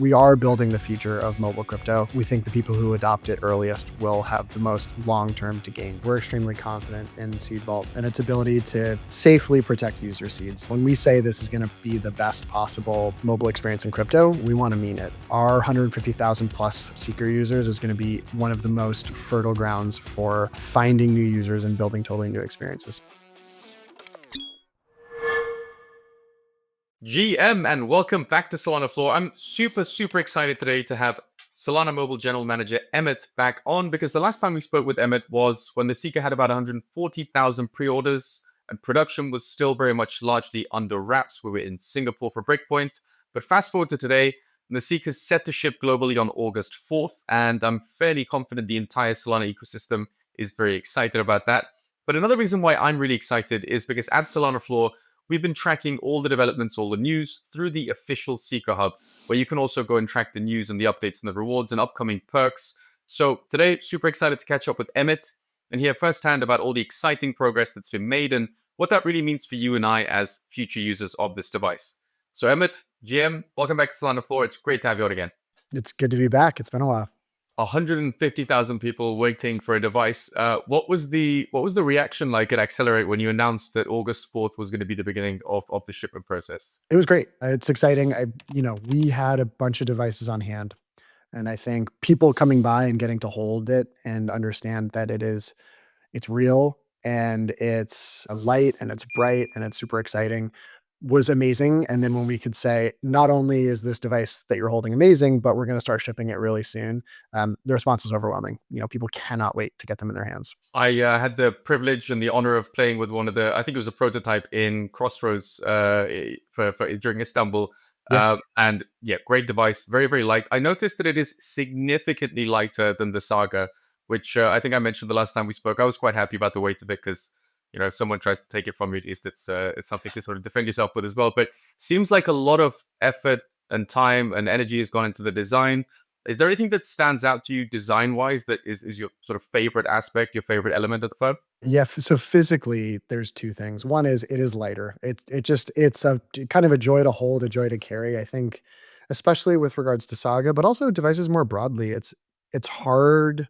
We are building the future of mobile crypto. We think the people who adopt it earliest will have the most long-term to gain. We're extremely confident in Seed Vault and its ability to safely protect user seeds. When we say this is going to be the best possible mobile experience in crypto, we want to mean it. Our 150,000 plus Seeker users is going to be one of the most fertile grounds for finding new users and building totally new experiences. GM and welcome back to Solana Floor. I'm super excited today to have Solana Mobile General Manager Emmett back on, because the last time we spoke with Emmett was when the Seeker had about 140,000 pre-orders and production was still very much largely under wraps. We were in Singapore for Breakpoint, but fast forward to today, and the Seeker is set to ship globally on August 4th, and I'm fairly confident the entire Solana ecosystem is very excited about that. But another reason why I'm really excited is because at Solana Floor, we've been tracking all the developments, all the news through the official Seeker Hub, where you can also go and track the news and the updates and the rewards and upcoming perks. So today, super excited to catch up with Emmett and hear firsthand about all the exciting progress that's been made and what that really means for you and I as future users of this device. So Emmett, GM, welcome back to Solana Floor. It's great to have you on again. It's good to be back. It's been a while. 150,000 people waiting for a device. What was the reaction like at Accelerate when you announced that August 4th was going to be the beginning of the shipment process? It was great. It's exciting. We had a bunch of devices on hand, and I think people coming by and getting to hold it and understand that it's real and it's light and it's bright and it's super exciting was amazing. And then when we could say, not only is this device that you're holding amazing, but we're going to start shipping it really soon, the response was overwhelming. People cannot wait to get them in their hands. I had the privilege and the honor of playing with one of I think it was a prototype in Crossroads during Istanbul. Yeah. And yeah, great device, very light. I noticed that it is significantly lighter than the Saga, which I think I mentioned the last time we spoke. I was quite happy about the weight of it because, if someone tries to take it from you, at least it's something to sort of defend yourself with as well. But seems like a lot of effort and time and energy has gone into the design. Is there anything that stands out to you design-wise that is your sort of favorite aspect, your favorite element of the phone? Yeah. So physically, there's two things. One is it is lighter. It's a kind of a joy to hold, a joy to carry. I think, especially with regards to Saga, but also devices more broadly. It's hard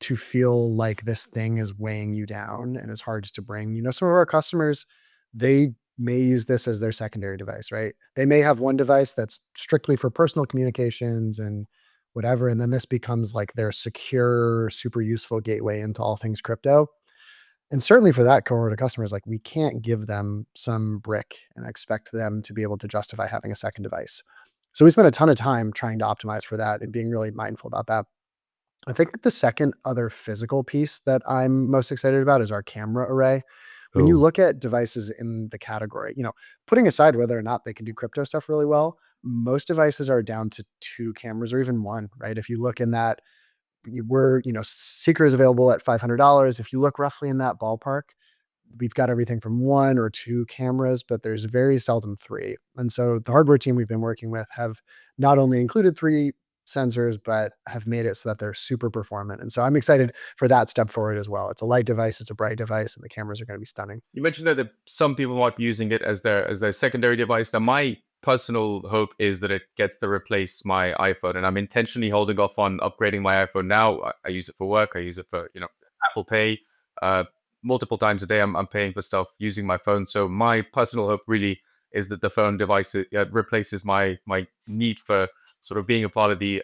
to feel like this thing is weighing you down and it's hard to bring. Some of our customers, they may use this as their secondary device, right? They may have one device that's strictly for personal communications and whatever. And then this becomes like their secure, super useful gateway into all things crypto. And certainly for that cohort of customers, like we can't give them some brick and expect them to be able to justify having a second device. So we spent a ton of time trying to optimize for that and being really mindful about that. I think the second other physical piece that I'm most excited about is our camera array. When you Oh, look at devices in the category, putting aside whether or not they can do crypto stuff really well, most devices are down to two cameras or even one, right? If you look in that, Seeker is available at $500. If you look roughly in that ballpark, we've got everything from one or two cameras, but there's very seldom three. And so the hardware team we've been working with have not only included three sensors, but have made it so that they're super performant. And so I'm excited for that step forward as well. It's a light device, it's a bright device, and the cameras are going to be stunning. you mentioned that some people might be using it as their secondary device. Now, my personal hope is that it gets to replace my iPhone, and I'm intentionally holding off on upgrading my iPhone now. I use it for work. I use it for Apple Pay. Uh, Multiple times a day, I'm paying for stuff using my phone. So my personal hope really is that the phone device replaces my need for sort of being a part of the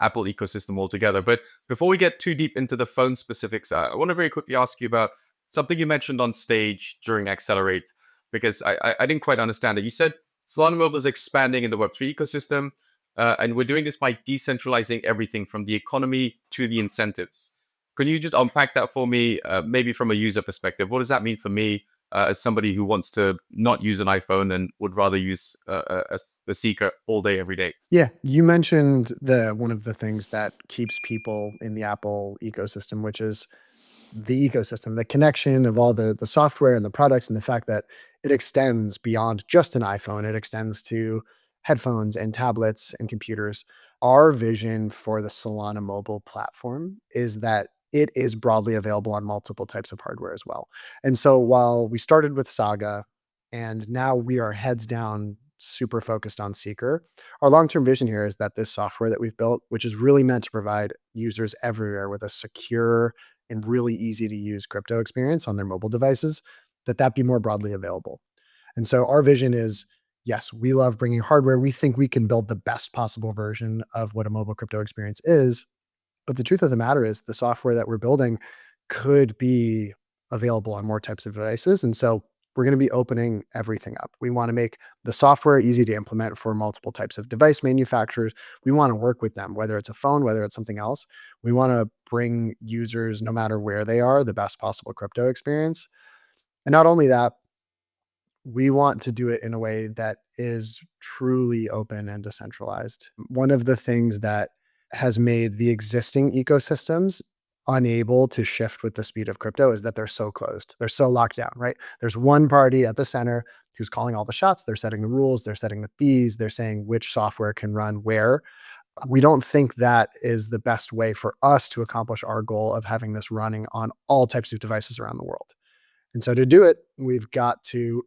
Apple ecosystem altogether. But before we get too deep into the phone specifics, I want to very quickly ask you about something you mentioned on stage during Accelerate, because I didn't quite understand it. You said Solana Mobile is expanding in the Web3 ecosystem, and we're doing this by decentralizing everything from the economy to the incentives. Can you just unpack that for me, maybe from a user perspective? What does that mean for me as somebody who wants to not use an iPhone and would rather use a Seeker all day, every day? Yeah, you mentioned the one of the things that keeps people in the Apple ecosystem, which is the ecosystem, the connection of all the software and the products, and the fact that it extends beyond just an iPhone. It extends to headphones and tablets and computers. Our vision for the Solana mobile platform is that it is broadly available on multiple types of hardware as well. And so while we started with Saga and now we are heads down super focused on Seeker. Our long-term vision here is that this software that we've built, which is really meant to provide users everywhere with a secure and really easy to use crypto experience on their mobile devices, that be more broadly available. And so our vision is, yes, we love bringing hardware. We think we can build the best possible version of what a mobile crypto experience is. But the truth of the matter is the software that we're building could be available on more types of devices. And so we're going to be opening everything up. We want to make the software easy to implement for multiple types of device manufacturers. We want to work with them, whether it's a phone, whether it's something else. We want to bring users, no matter where they are, the best possible crypto experience. And not only that, we want to do it in a way that is truly open and decentralized. One of the things that has made the existing ecosystems unable to shift with the speed of crypto is that they're so closed. They're so locked down, right? There's one party at the center who's calling all the shots. They're setting the rules, they're setting the fees, they're saying which software can run where. We don't think that is the best way for us to accomplish our goal of having this running on all types of devices around the world. And so to do it, we've got to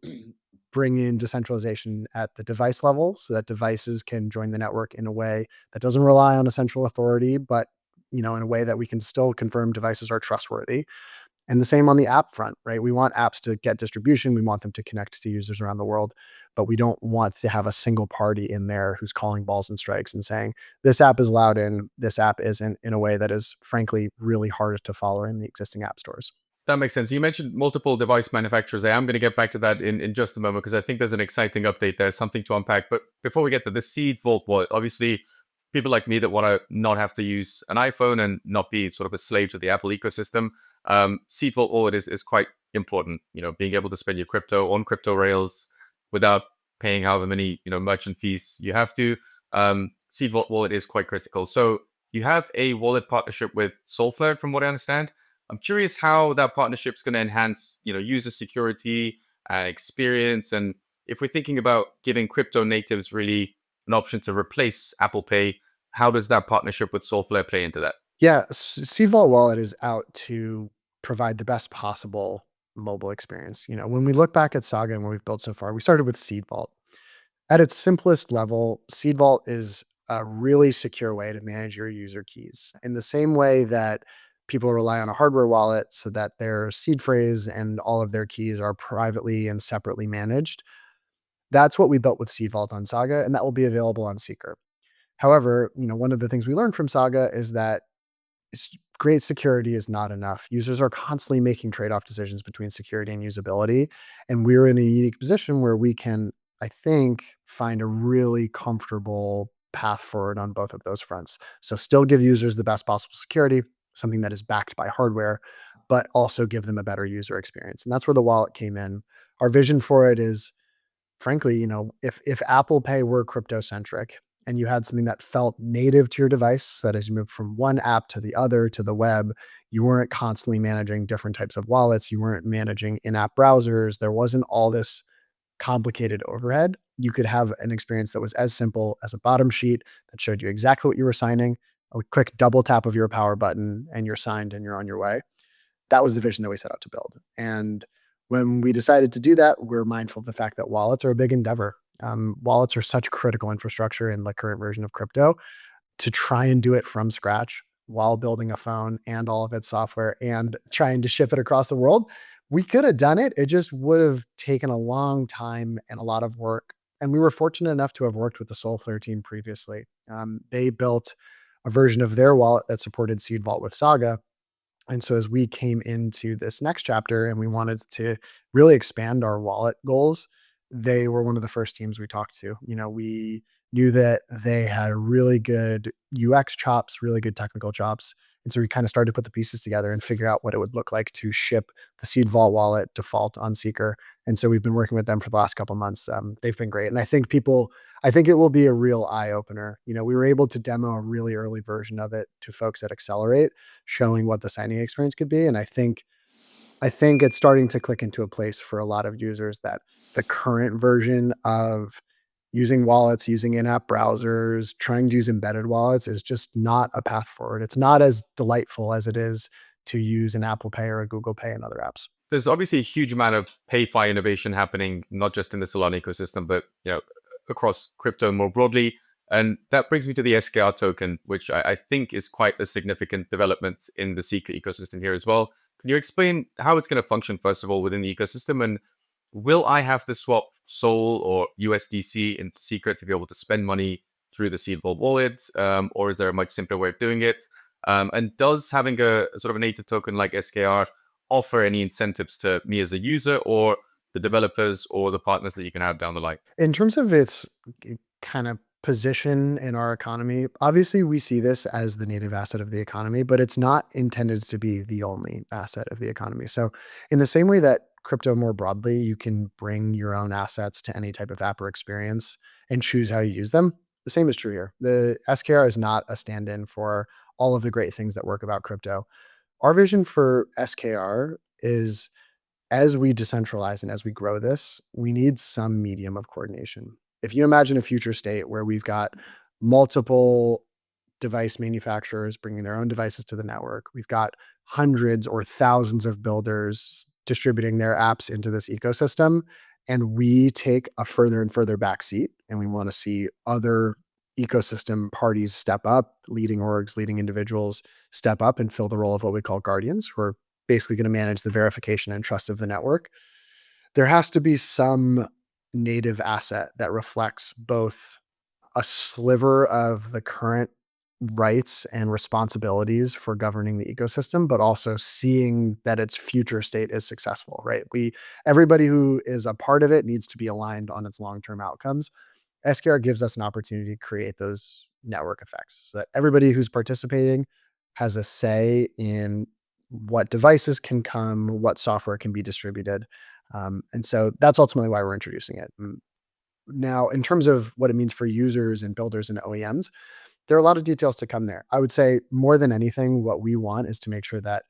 bring in decentralization at the device level so that devices can join the network in a way that doesn't rely on a central authority, but in a way that we can still confirm devices are trustworthy. And the same on the app front, right? We want apps to get distribution. We want them to connect to users around the world, but we don't want to have a single party in there who's calling balls and strikes and saying, this app is allowed in, this app isn't, in a way that is frankly really hard to follow in the existing app stores. That makes sense. You mentioned multiple device manufacturers. I am going to get back to that in just a moment because I think there's an exciting update there, something to unpack. But before we get to the Seed Vault wallet, obviously, people like me that want to not have to use an iPhone and not be sort of a slave to the Apple ecosystem, Seed Vault wallet is quite important. Being able to spend your crypto on crypto rails without paying however many merchant fees you have to. Seed Vault wallet is quite critical. So you have a wallet partnership with Solflare, from what I understand. I'm curious how that partnership is going to enhance, user security and experience. And if we're thinking about giving crypto natives really an option to replace Apple Pay, how does that partnership with Solflare play into that? Yeah, Seed Vault Wallet is out to provide the best possible mobile experience. When we look back at Saga and what we've built so far, we started with Seed Vault. At its simplest level, Seed Vault is a really secure way to manage your user keys. In the same way that people rely on a hardware wallet so that their seed phrase and all of their keys are privately and separately managed, that's what we built with Seed Vault on Saga, and that will be available on Seeker. However, one of the things we learned from Saga is that great security is not enough. Users are constantly making trade-off decisions between security and usability, and we're in a unique position where we can, I think, find a really comfortable path forward on both of those fronts. So still give users the best possible security, something that is backed by hardware, but also give them a better user experience. And that's where the wallet came in. Our vision for it is, frankly, if Apple Pay were crypto centric and you had something that felt native to your device, so that as you move from one app to the other to the web, you weren't constantly managing different types of wallets, you weren't managing in-app browsers, there wasn't all this complicated overhead. You could have an experience that was as simple as a bottom sheet that showed you exactly what you were signing, a quick double tap of your power button, and you're signed and you're on your way. That was the vision that we set out to build. And when we decided to do that, we're mindful of the fact that wallets are a big endeavor. Wallets are such critical infrastructure in the current version of crypto. To try and do it from scratch while building a phone and all of its software and trying to ship it across the world, we could have done it. It just would have taken a long time and a lot of work. And we were fortunate enough to have worked with the Solflare team previously. They built a version of their wallet that supported Seed Vault with Saga, and so as we came into this next chapter and we wanted to really expand our wallet goals, they were one of the first teams we talked to. We knew that they had really good UX chops, really good technical chops. And so we kind of started to put the pieces together and figure out what it would look like to ship the Seed Vault wallet default on Seeker. And so we've been working with them for the last couple of months. They've been great. And I think it will be a real eye opener. We were able to demo a really early version of it to folks at Accelerate, showing what the signing experience could be. And I think it's starting to click into a place for a lot of users that the current version of using wallets, using in-app browsers, trying to use embedded wallets is just not a path forward. It's not as delightful as it is to use an Apple Pay or a Google Pay and other apps. There's obviously a huge amount of pay-fi innovation happening, not just in the Solana ecosystem, but across crypto more broadly. And that brings me to the SKR token, which I think is quite a significant development in the Seeker ecosystem here as well. Can you explain how it's going to function, first of all, within the ecosystem? And will I have to swap Sol or USDC into Seeker to be able to spend money through the Seed Vault wallet? Or is there a much simpler way of doing it? And does having a sort of a native token like SKR offer any incentives to me as a user, or the developers, or the partners that you can have down the line? In terms of its kind of position in our economy, obviously we see this as the native asset of the economy, but it's not intended to be the only asset of the economy. So, in the same way that crypto more broadly, you can bring your own assets to any type of app or experience and choose how you use them. The same is true here. The SKR is not a stand in for all of the great things that work about crypto. Our vision for SKR is as we decentralize and as we grow this, we need some medium of coordination. If you imagine a future state where we've got multiple device manufacturers bringing their own devices to the network, we've got hundreds or thousands of builders distributing their apps into this ecosystem, and we take a further and further back seat, and we want to see other ecosystem parties step up, leading orgs, leading individuals step up and fill the role of what we call guardians, who are basically going to manage the verification and trust of the network. There has to be some native asset that reflects both a sliver of the current rights and responsibilities for governing the ecosystem, but also seeing that its future state is successful, right? Everybody who is a part of it needs to be aligned on its long-term outcomes. SKR gives us an opportunity to create those network effects so that everybody who's participating has a say in what devices can come, what software can be distributed. And so that's ultimately why we're introducing it. Now, in terms of what it means for users and builders and OEMs, there are a lot of details to come there. I would say more than anything, what we want is to make sure that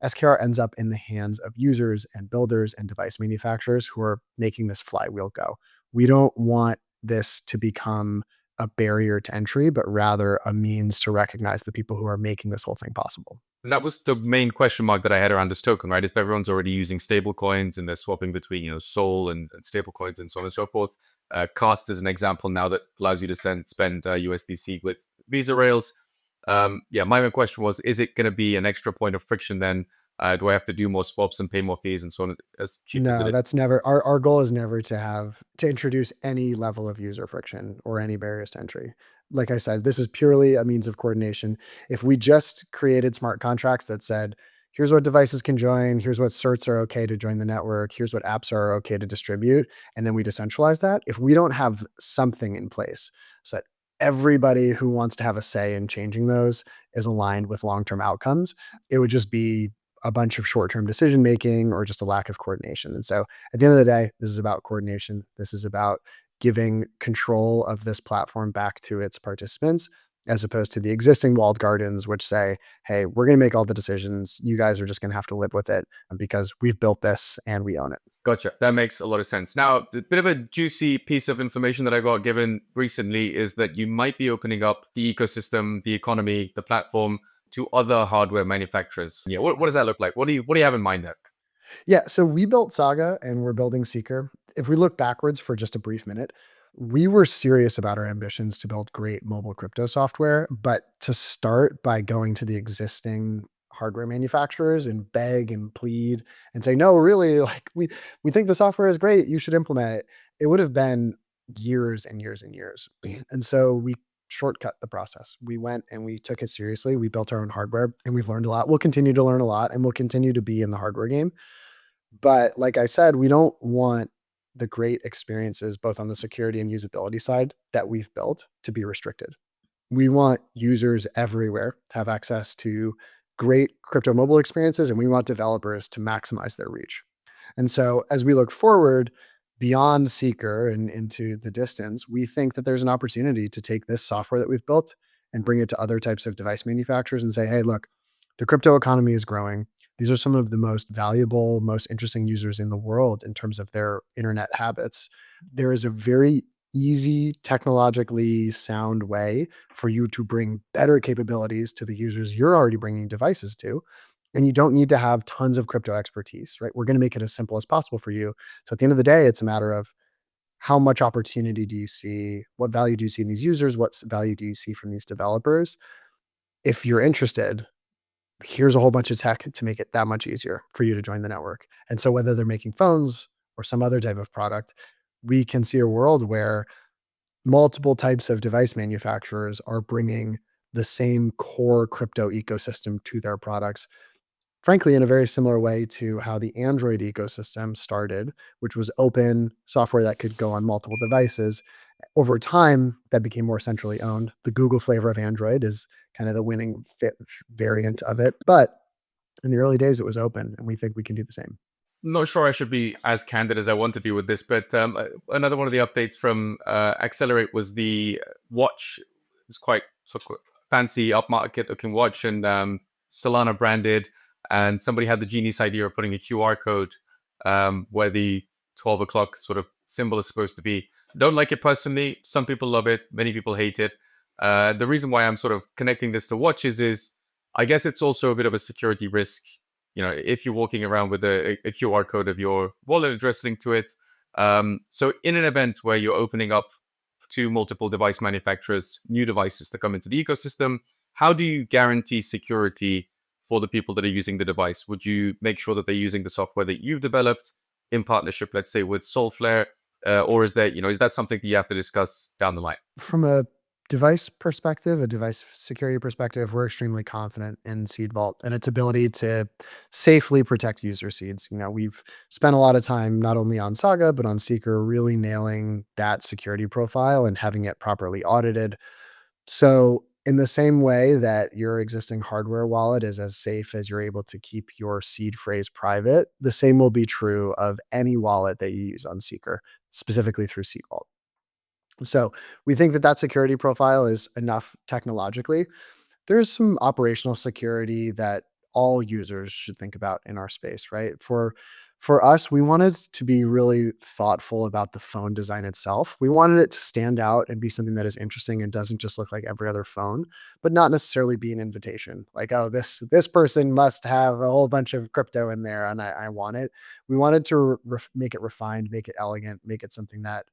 SKR ends up in the hands of users and builders and device manufacturers who are making this flywheel go. We don't want this to become a barrier to entry, but rather a means to recognize the people who are making this whole thing possible. And that was the main question mark that I had around this token, right? Is if everyone's already using stable coins and they're swapping between, Sol and stable coins and so on and so forth. Cast is an example now that allows you to spend USDC with Visa rails. Yeah, my main question was, is it going to be an extra point of friction then? Do I have to do more swaps and pay more fees and so on, as cheap as it No, is? that's never our goal is never to introduce any level of user friction or any barriers to entry. Like I said, this is purely a means of coordination. If we just created smart contracts that said, here's what devices can join, here's what certs are okay to join the network, here's what apps are okay to distribute, and then we decentralize that, if we don't have something in place so that everybody who wants to have a say in changing those is aligned with long-term outcomes, it would just be a bunch of short-term decision making or just a lack of coordination. And so at the end of the day, this is about coordination. This is about giving control of this platform back to its participants, as opposed to the existing walled gardens, which say, hey, we're going to make all the decisions. You guys are just going to have to live with it because we've built this and we own it. Gotcha. That makes a lot of sense. Now, a bit of a juicy piece of information that I got given recently is that you might be opening up the ecosystem, the economy, the platform to other hardware manufacturers. Yeah, what does that look like? What do you have in mind there? Yeah, so we built Saga and we're building Seeker. If we look backwards for just a brief minute, we were serious about our ambitions to build great mobile crypto software, but to start by going to the existing hardware manufacturers and beg and plead and say, no, really, like we think the software is great, you should implement it. It would have been years and years and years. And so we shortcut the process. We went and we took it seriously. We built our own hardware and we've learned a lot. We'll continue to learn a lot and we'll continue to be in the hardware game. But like I said, we don't want the great experiences, both on the security and usability side, that we've built to be restricted. We want users everywhere to have access to great crypto mobile experiences, and we want developers to maximize their reach. And so as we look forward beyond Seeker and into the distance, we think that there's an opportunity to take this software that we've built and bring it to other types of device manufacturers and say, hey, look, the crypto economy is growing. These are some of the most valuable, most interesting users in the world in terms of their internet habits. There is a very easy, technologically sound way for you to bring better capabilities to the users you're already bringing devices to. And you don't need to have tons of crypto expertise, right? We're going to make it as simple as possible for you. So at the end of the day, it's a matter of how much opportunity do you see? What value do you see in these users? What value do you see from these developers? If you're interested, here's a whole bunch of tech to make it that much easier for you to join the network. And so whether they're making phones or some other type of product, we can see a world where multiple types of device manufacturers are bringing the same core crypto ecosystem to their products. Frankly, in a very similar way to how the Android ecosystem started, which was open software that could go on multiple devices. Over time, that became more centrally owned. The Google flavor of Android is kind of the winning variant of it. But in the early days, it was open, and we think we can do the same. Not sure I should be as candid as I want to be with this, but another one of the updates from Accelerate was the watch. It was quite sort of fancy, upmarket looking watch, and Solana branded. And somebody had the genius idea of putting a QR code where the 12 o'clock sort of symbol is supposed to be. Don't like it personally. Some people love it. Many people hate it. The reason why I'm sort of connecting this to watches is I guess it's also a bit of a security risk. If you're walking around with a QR code of your wallet address linked to it. So in an event where you're opening up to multiple device manufacturers, new devices to come into the ecosystem, how do you guarantee security for the people that are using the device? Would you make sure that they're using the software that you've developed in partnership, let's say, with Solflare? Or is that something that you have to discuss down the line? From a device perspective, a device security perspective, we're extremely confident in Seed Vault and its ability to safely protect user seeds. We've spent a lot of time not only on Saga, but on Seeker, really nailing that security profile and having it properly audited. So, in the same way that your existing hardware wallet is as safe as you're able to keep your seed phrase private, the same will be true of any wallet that you use on Seeker, specifically through Seed Vault. So we think that that security profile is enough technologically. There's some operational security that all users should think about in our space, right? For us, we wanted to be really thoughtful about the phone design itself. We wanted it to stand out and be something that is interesting and doesn't just look like every other phone, but not necessarily be an invitation. Like, oh, this person must have a whole bunch of crypto in there, and I want it. We wanted to make it refined, make it elegant, make it something that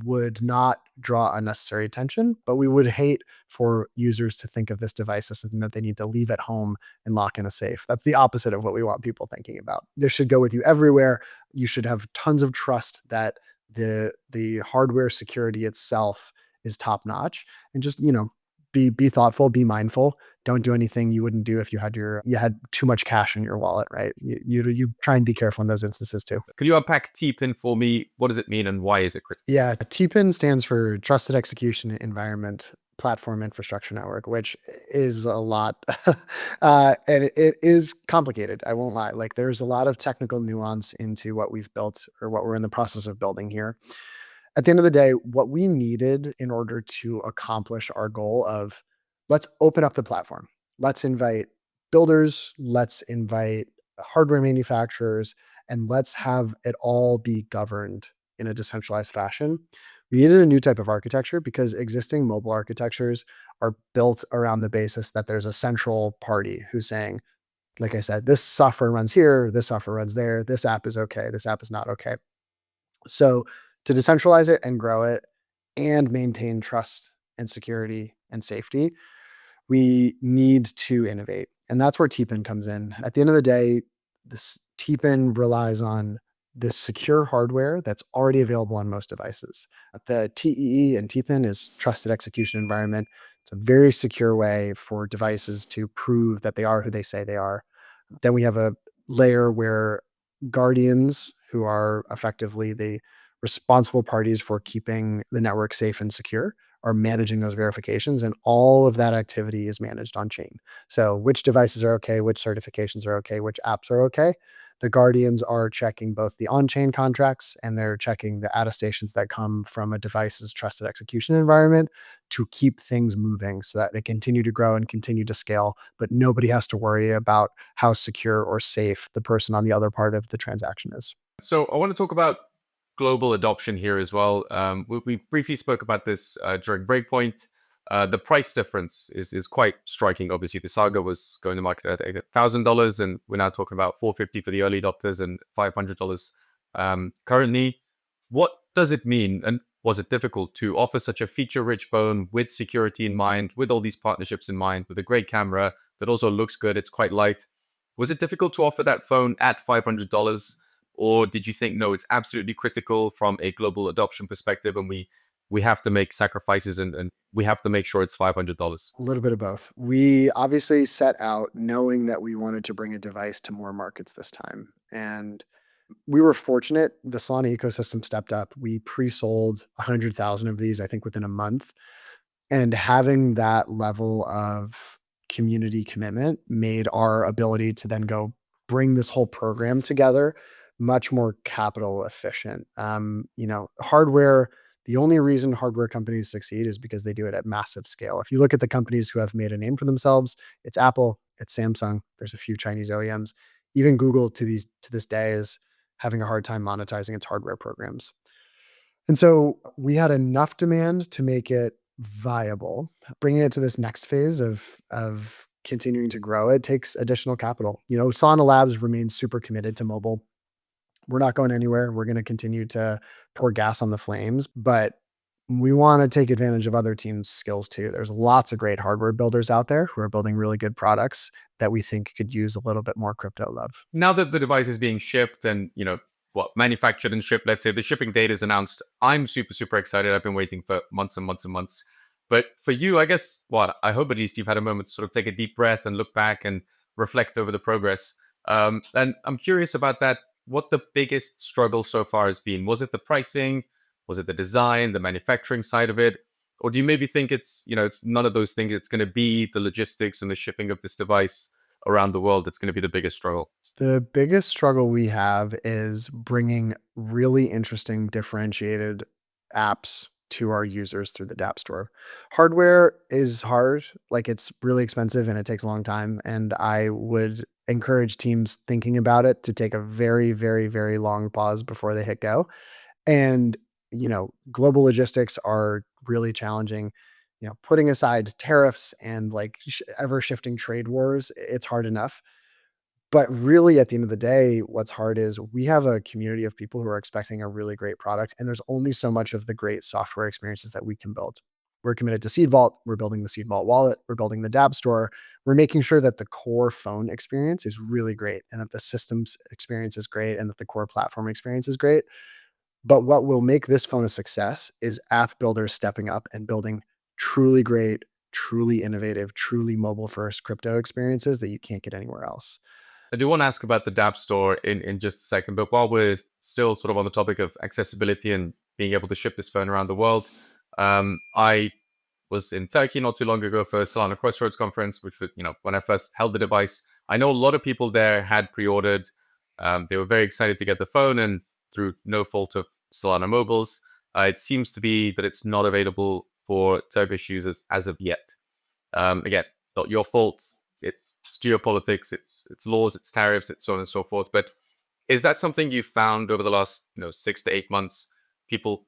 would not draw unnecessary attention, but we would hate for users to think of this device as something that they need to leave at home and lock in a safe. That's the opposite of what we want people thinking about. This should go with you everywhere. You should have tons of trust that the hardware security itself is top notch, and just be thoughtful, be mindful. Don't do anything you wouldn't do if you had too much cash in your wallet, right? You try and be careful in those instances too. Could you unpack TEEPIN for me? What does it mean and why is it critical? Yeah, TEEPIN stands for Trusted Execution Environment Platform Infrastructure Network, which is a lot. And it is complicated. I won't lie. Like, there's a lot of technical nuance into what we've built or what we're in the process of building here. At the end of the day, what we needed in order to accomplish our goal of let's open up the platform, let's invite builders, let's invite hardware manufacturers, and let's have it all be governed in a decentralized fashion. We needed a new type of architecture because existing mobile architectures are built around the basis that there's a central party who's saying, like I said, this software runs here, this software runs there, this app is okay, this app is not okay. So to decentralize it and grow it and maintain trust and security and safety, we need to innovate. And that's where TEEPIN comes in. At the end of the day, this TEEPIN relies on this secure hardware that's already available on most devices. The TEE and TEEPIN is trusted execution environment. It's a very secure way for devices to prove that they are who they say they are. Then we have a layer where guardians, who are effectively the responsible parties for keeping the network safe and secure, are managing those verifications, and all of that activity is managed on chain. So which devices are okay, which certifications are okay, which apps are okay. The guardians are checking both the on-chain contracts and they're checking the attestations that come from a device's trusted execution environment to keep things moving so that they continue to grow and continue to scale, but nobody has to worry about how secure or safe the person on the other part of the transaction is. So I want to talk about global adoption here as well. We briefly spoke about this during Breakpoint. The price difference is quite striking. Obviously, the Saga was going to market at $1,000, and we're now talking about $450 for the early adopters and $500 currently. What does it mean, and was it difficult to offer such a feature-rich phone with security in mind, with all these partnerships in mind, with a great camera that also looks good, it's quite light? Was it difficult to offer that phone at $500? Or did you think, no, it's absolutely critical from a global adoption perspective, and we have to make sacrifices, and we have to make sure it's $500? A little bit of both. We obviously set out knowing that we wanted to bring a device to more markets this time. And we were fortunate. The Solana ecosystem stepped up. We pre-sold 100,000 of these, I think, within a month. And having that level of community commitment made our ability to then go bring this whole program together much more capital efficient. Hardware, the only reason hardware companies succeed is because they do it at massive scale. If you look at the companies who have made a name for themselves, it's Apple, it's Samsung, there's a few Chinese OEMs. Even Google to this day is having a hard time monetizing its hardware programs. And so we had enough demand to make it viable. Bringing it to this next phase of continuing to grow, it takes additional capital. Solana Labs remains super committed to mobile. We're not going anywhere. We're going to continue to pour gas on the flames, but we want to take advantage of other teams' skills too. There's lots of great hardware builders out there who are building really good products that we think could use a little bit more crypto love. Now that the device is being shipped and, manufactured and shipped, let's say the shipping date is announced, I'm super, super excited. I've been waiting for months and months and months. But for you, I guess, I hope at least you've had a moment to sort of take a deep breath and look back and reflect over the progress. And I'm curious about that. What the biggest struggle so far has been? Was it the pricing? Was it the design, the manufacturing side of it? Or do you maybe think it's none of those things? It's going to be the logistics and the shipping of this device around the world that's going to be the biggest struggle. The biggest struggle we have is bringing really interesting differentiated apps to our users through the dApp store. Hardware is hard, like it's really expensive and it takes a long time. And I would encourage teams thinking about it to take a very, very, very long pause before they hit go. And, global logistics are really challenging. Putting aside tariffs and like ever shifting trade wars, it's hard enough. But really, at the end of the day, what's hard is we have a community of people who are expecting a really great product, and there's only so much of the great software experiences that we can build. We're committed to Seed Vault. We're building the Seed Vault wallet. We're building the dApp store. We're making sure that the core phone experience is really great and that the systems experience is great and that the core platform experience is great. But what will make this phone a success is app builders stepping up and building truly great, truly innovative, truly mobile first crypto experiences that you can't get anywhere else. I do want to ask about the dApp store in just a second, but while we're still sort of on the topic of accessibility and being able to ship this phone around the world, I was in Turkey not too long ago for Solana Crossroads conference, which was, when I first held the device. I know a lot of people there had pre-ordered. They were very excited to get the phone, and through no fault of Solana Mobile's, it seems to be that it's not available for Turkish users as of yet. Again, not your fault. It's geopolitics, it's laws, it's tariffs, it's so on and so forth. But is that something you found over the last 6 to 8 months? People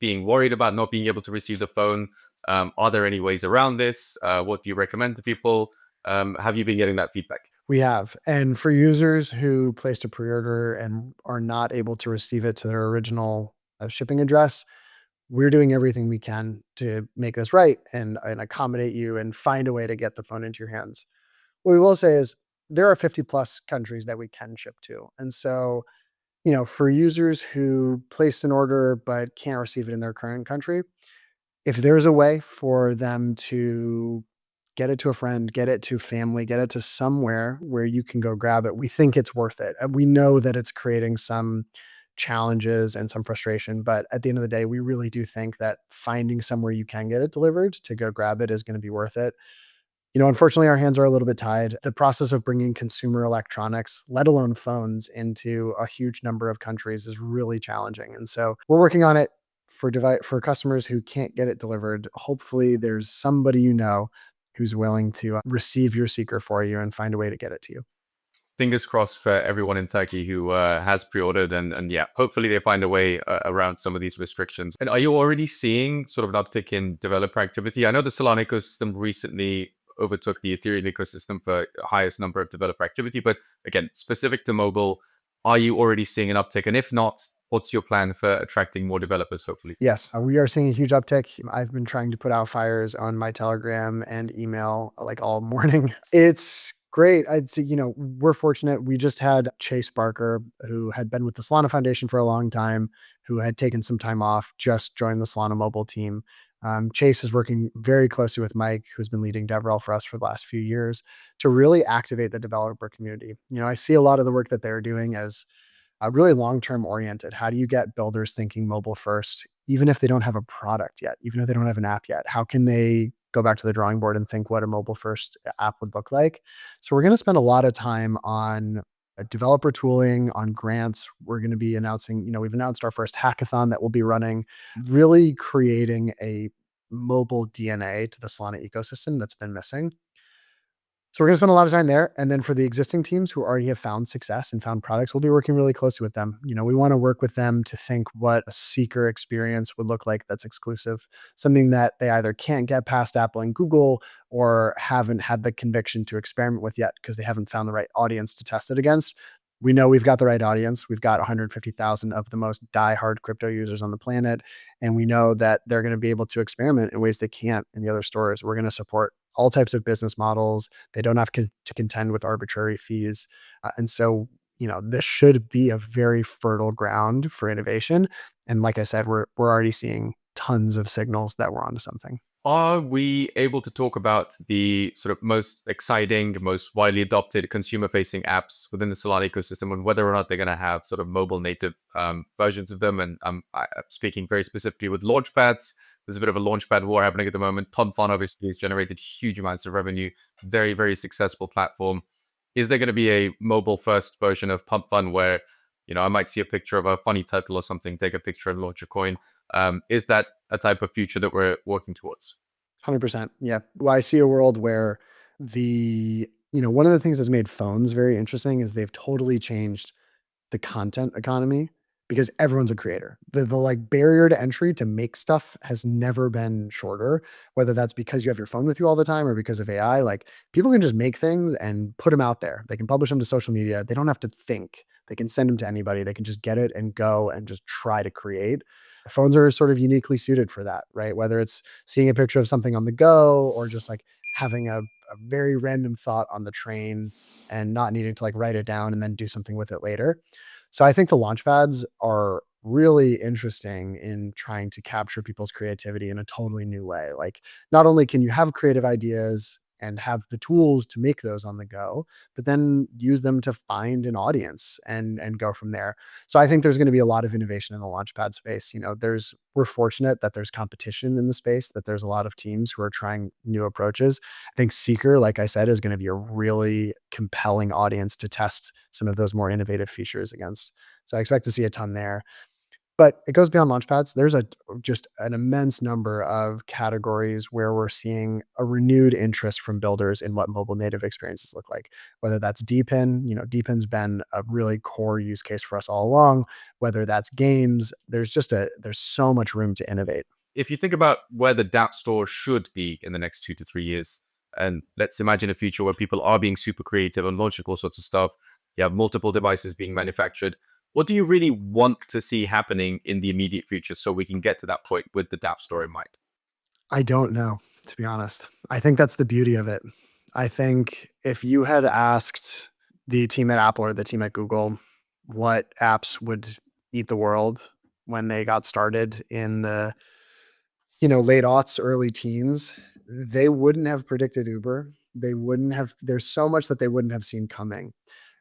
being worried about not being able to receive the phone. Are there any ways around this? What do you recommend to people? Have you been getting that feedback? We have. And for users who placed a pre-order and are not able to receive it to their original shipping address, we're doing everything we can to make this right and accommodate you and find a way to get the phone into your hands. What we will say is there are 50 plus countries that we can ship to. And so, for users who place an order but can't receive it in their current country, if there's a way for them to get it to a friend, get it to family, get it to somewhere where you can go grab it, we think it's worth it. And we know that it's creating some challenges and some frustration, but at the end of the day, we really do think that finding somewhere you can get it delivered to go grab it is going to be worth it. Unfortunately, our hands are a little bit tied. The process of bringing consumer electronics, let alone phones, into a huge number of countries is really challenging. And so we're working on it for customers who can't get it delivered. Hopefully, there's somebody who's willing to receive your seeker for you and find a way to get it to you. Fingers crossed for everyone in Turkey who has pre-ordered, and yeah, hopefully they find a way around some of these restrictions. And are you already seeing sort of an uptick in developer activity? I know the Solana ecosystem recently overtook the Ethereum ecosystem for highest number of developer activity, but again, specific to mobile, are you already seeing an uptick? And if not, what's your plan for attracting more developers, hopefully? Yes, we are seeing a huge uptick. I've been trying to put out fires on my Telegram and email like all morning. It's great. We're fortunate. We just had Chase Barker, who had been with the Solana Foundation for a long time, who had taken some time off, just joined the Solana Mobile team. Chase is working very closely with Mike, who's been leading DevRel for us for the last few years, to really activate the developer community. I see a lot of the work that they're doing as really long-term oriented. How do you get builders thinking mobile first, even if they don't have a product yet, even if they don't have an app yet? How can they go back to the drawing board and think what a mobile first app would look like? So we're going to spend a lot of time on developer tooling, on grants. We're going to be announcing, we've announced our first hackathon that we'll be running, really creating a mobile DNA to the Solana ecosystem that's been missing. So we're going to spend a lot of time there. And then for the existing teams who already have found success and found products, we'll be working really closely with them. We want to work with them to think what a seeker experience would look like that's exclusive, something that they either can't get past Apple and Google or haven't had the conviction to experiment with yet because they haven't found the right audience to test it against. We know we've got the right audience. We've got 150,000 of the most diehard crypto users on the planet. And we know that they're going to be able to experiment in ways they can't in the other stores. We're going to support all types of business models. They don't have to contend with arbitrary fees. And so, this should be a very fertile ground for innovation. And like I said, we're already seeing tons of signals that we're onto something. Are we able to talk about the sort of most exciting, most widely adopted consumer facing apps within the Solana ecosystem and whether or not they're going to have sort of mobile native versions of them? And I'm speaking very specifically with launchpads. There's a bit of a launchpad war happening at the moment. Pump.fun obviously has generated huge amounts of revenue, very, very successful platform. Is there going to be a mobile first version of Pump.fun where, I might see a picture of a funny turtle or something, take a picture and launch a coin? Is that a type of future that we're working towards? 100%. Yeah. Well, I see a world where one of the things that's made phones very interesting is they've totally changed the content economy because everyone's a creator. The like barrier to entry to make stuff has never been shorter, whether that's because you have your phone with you all the time or because of AI. Like people can just make things and put them out there. They can publish them to social media. They don't have to think. They can send them to anybody. They can just get it and go and just try to create. Phones are sort of uniquely suited for that, right? Whether it's seeing a picture of something on the go or just like having a very random thought on the train and not needing to like write it down and then do something with it later. So I think the launchpads are really interesting in trying to capture people's creativity in a totally new way. Like not only can you have creative ideas and have the tools to make those on the go, but then use them to find an audience and go from there. So I think there's going to be a lot of innovation in the launchpad space. We're fortunate that there's competition in the space, that there's a lot of teams who are trying new approaches. I think Seeker, like I said, is going to be a really compelling audience to test some of those more innovative features against. So I expect to see a ton there. But it goes beyond launchpads. There's just an immense number of categories where we're seeing a renewed interest from builders in what mobile native experiences look like. Whether that's dPin, dPin's been a really core use case for us all along. Whether that's games, there's so much room to innovate. If you think about where the dApp store should be in the next 2 to 3 years, and let's imagine a future where people are being super creative and launching all sorts of stuff, you have multiple devices being manufactured. What do you really want to see happening in the immediate future so we can get to that point with the dApp store in mind? I don't know, to be honest. I think that's the beauty of it. I think if you had asked the team at Apple or the team at Google what apps would eat the world when they got started in the late aughts, early teens, they wouldn't have predicted Uber. They wouldn't have. There's so much that they wouldn't have seen coming.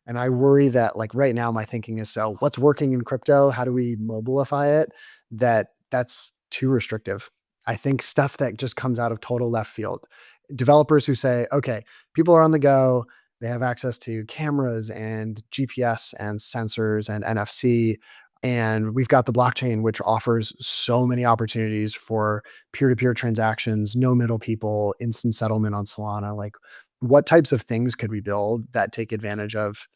And I worry that like right now, my thinking is so what's working in crypto? How do we mobilify it? That's too restrictive. I think stuff that just comes out of total left field. Developers who say, okay, people are on the go. They have access to cameras and GPS and sensors and NFC. And we've got the blockchain, which offers so many opportunities for peer-to-peer transactions, no middle people, instant settlement on Solana. Like, what types of things could we build that take advantage of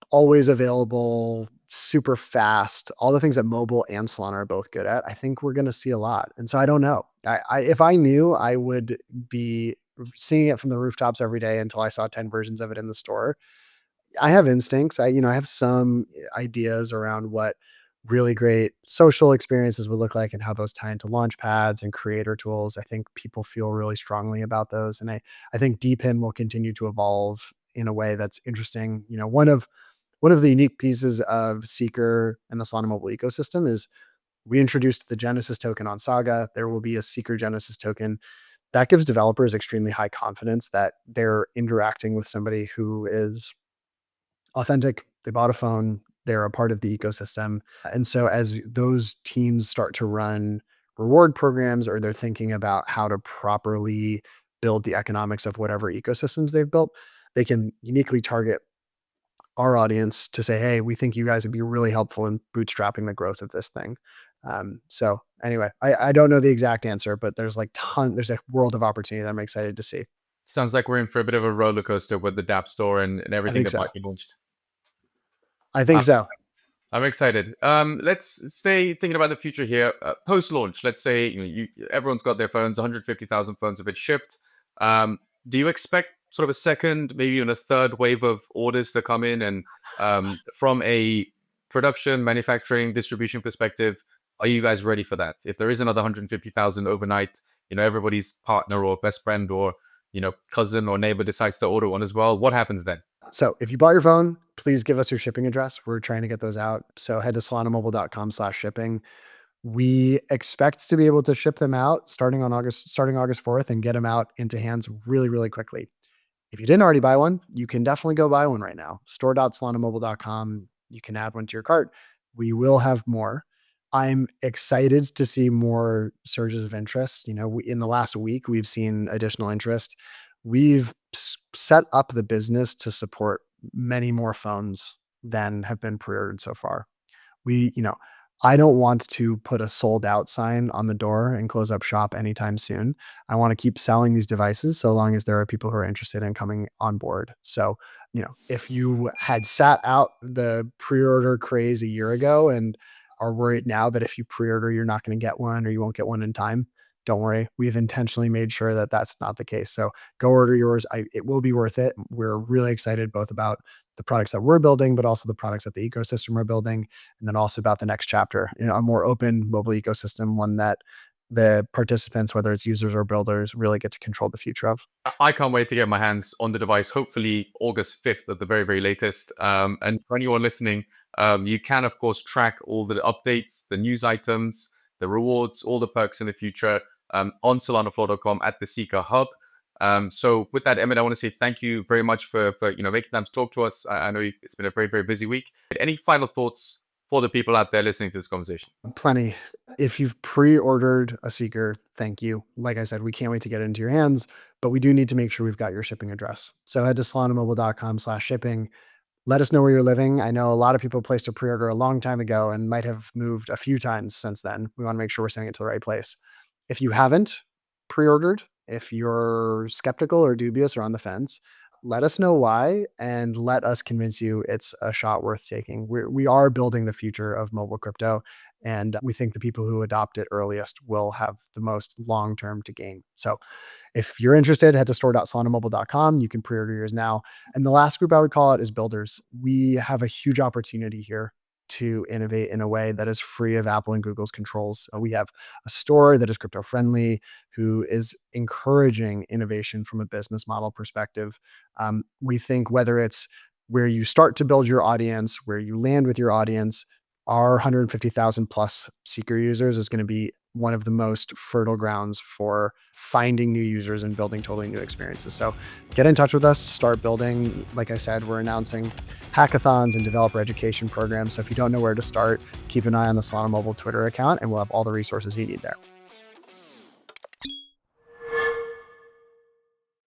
always available, super fast, all the things that mobile and Solana are both good at? I think we're going to see a lot. And so I don't know. If I knew, I would be seeing it from the rooftops every day until I saw 10 versions of it in the store. I have instincts. I have some ideas around what really great social experiences would look like and how those tie into launch pads and creator tools. I think people feel really strongly about those. And I think DPIN will continue to evolve in a way that's interesting. One of the unique pieces of Seeker and the Solana mobile ecosystem is we introduced the Genesis token on Saga. There will be a Seeker Genesis token that gives developers extremely high confidence that they're interacting with somebody who is authentic. They bought a phone, they're a part of the ecosystem. And so as those teams start to run reward programs or they're thinking about how to properly build the economics of whatever ecosystems they've built, they can uniquely target our audience to say, hey, we think you guys would be really helpful in bootstrapping the growth of this thing. So anyway, I don't know the exact answer, but there's a world of opportunity that I'm excited to see. Sounds like we're in for a bit of a roller coaster with the dApp store and I everything think that so. might be launched. I think so. I'm excited. Let's stay thinking about the future here. Post launch, let's say everyone's got their phones. 150,000 phones have been shipped. Do you expect sort of a second, maybe even a third wave of orders to come in? And from a production, manufacturing, distribution perspective, are you guys ready for that? If there is another 150,000 overnight, everybody's partner or best friend or cousin or neighbor decides to order one as well. What happens then? So if you bought your phone, please give us your shipping address. We're trying to get those out. So head to solanamobile.com/shipping. We expect to be able to ship them out starting August 4th and get them out into hands really, really quickly. If you didn't already buy one, you can definitely go buy one right now. Store.solanamobile.com. You can add one to your cart. We will have more. I'm excited to see more surges of interest. In the last week, we've seen additional interest. We've set up the business to support many more phones than have been pre-ordered so far. We, you know, I don't want to put a sold out sign on the door and close up shop anytime soon. I want to keep selling these devices so long as there are people who are interested in coming on board. So, if you had sat out the pre-order craze a year ago and are worried now that if you pre-order, you're not going to get one or you won't get one in time, don't worry. We've intentionally made sure that that's not the case. So go order yours. It will be worth it. We're really excited both about the products that we're building, but also the products that the ecosystem are building, and then also about the next chapter, a more open mobile ecosystem, one that the participants, whether it's users or builders, really get to control the future of. I can't wait to get my hands on the device, hopefully August 5th at the very, very latest. And for anyone listening, you can, of course, track all the updates, the news items, the rewards, all the perks in the future on solanafloor.com at the Seeker Hub. So with that, Emmett, I want to say thank you very much for making time to talk to us. I know it's been a very, very busy week. Any final thoughts for the people out there listening to this conversation? Plenty. If you've pre-ordered a Seeker, thank you. Like I said, we can't wait to get it into your hands, but we do need to make sure we've got your shipping address. So head to solanamobile.com/shipping. Let us know where you're living. I know a lot of people placed a pre-order a long time ago and might have moved a few times since then. We want to make sure we're sending it to the right place. If you haven't pre-ordered, if you're skeptical or dubious or on the fence, let us know why and let us convince you it's a shot worth taking. We are building the future of mobile crypto, and we think the people who adopt it earliest will have the most long term to gain. So if you're interested, head to store.solanamobile.com. You can pre-order yours now. And the last group I would call out is builders. We have a huge opportunity here to innovate in a way that is free of Apple and Google's controls. We have a store that is crypto friendly, who is encouraging innovation from a business model perspective. We think whether it's where you start to build your audience, where you land with your audience, our 150,000 plus Seeker users is going to be one of the most fertile grounds for finding new users and building totally new experiences. So get in touch with us, start building. Like I said, we're announcing hackathons and developer education programs. So if you don't know where to start, keep an eye on the Solana Mobile Twitter account and we'll have all the resources you need there.